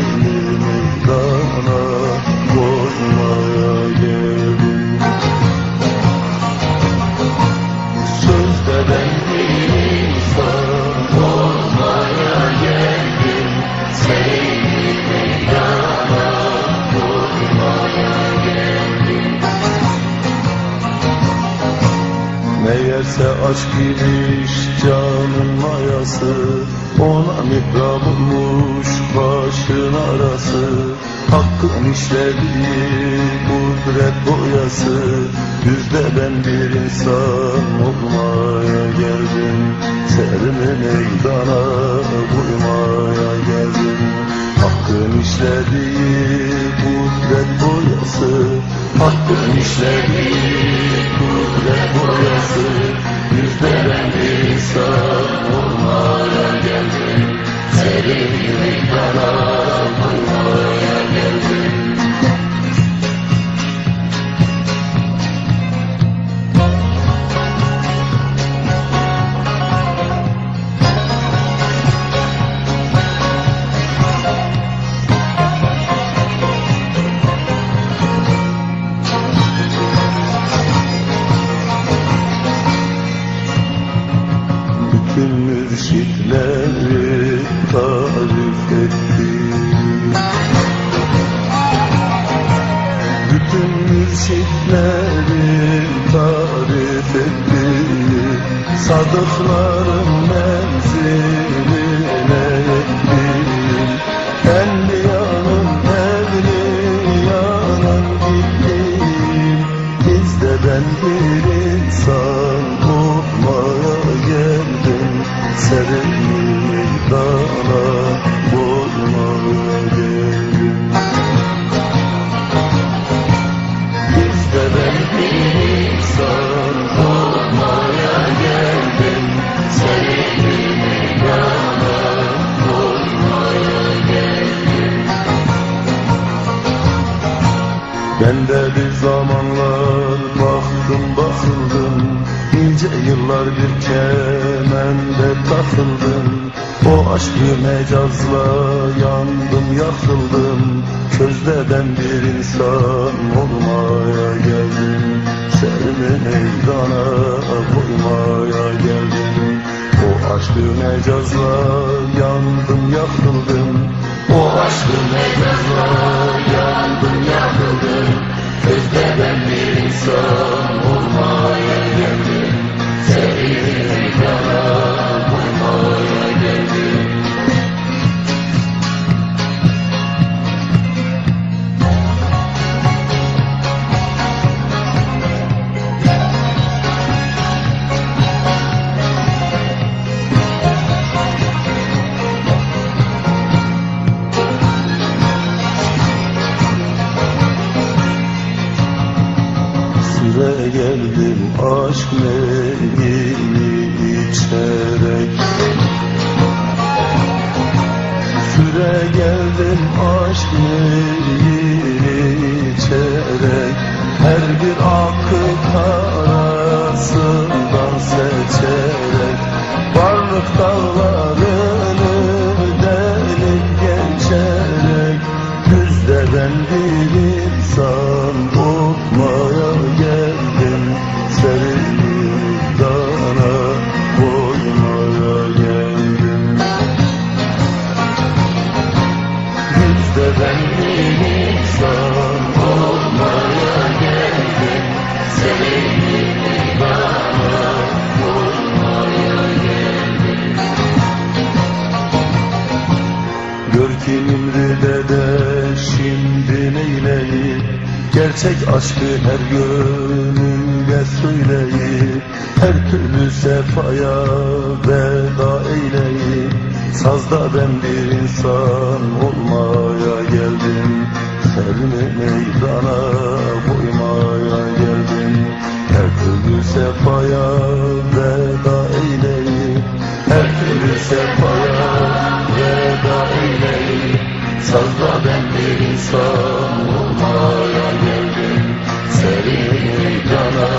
Seni meydana koymaya geldim. Sözde ben bir insan olmaya geldim. Seni meydana koymaya geldim. Meğerse aşk imiş canın mayası, ona mihrab olmuş başın arası. Hakkın işlediği kudret boyası, yüzde ben bir insan olmaya geldim. Serimi meydana koymaya geldim. Hakkın işlediği kudret boyası, hakkın işlediği kudret boyası, yüzde ben bir insan olmaya geldim. Serimi meydana koymaya geldim. Bütün mürşitleri tarif etti. Bütün mürşitleri tarif etti. Sadıkların menziline yettim. Enbiyanın evliyanın gittim. Bizde ben bir insan olmaya geldim. Serimi meydana koymaya geldim. Bizde ben bir insan olmaya geldim. Serimi meydana koymaya geldim. Ben de bir zamanlar baktım bakıldım, nice yıllar bir kemende takıldım. O aşkı mecazla yandım yakıldım. Közde ben bir insan olmaya geldim. Serimi meydana koymaya geldim. O aşkı mecazla yandım yakıldım. O aşkı mecazla yandım yakıldım. Közde ben bir insan olmaya geldim. Serimi meydana koymaya geldim. Süre geldim aşk meyini içerek. Süre geldim aşk meyini içerek. Her bir akık arasından seçerek. Varlık dağlarını delip geçerek. Yüzde ben bir insan olmaya geldim. Serimi meydana koymaya geldim. Yüzde ben bir insan olmaya geldim. Serimi meydana koymaya geldim. Gör ki Nimri'de de şimdi neyleyip, gerçek aşkı her gönülle söyleyip, her türlü sefaya veda eyleyip, sazda ben bir insan olmaya geldim. Serimi meydana koymaya geldim. Her türlü sefaya veda eyleyip, her türlü sefaya veda eyleyip, sazda ben bir insan olmaya geldim. Serimi meydana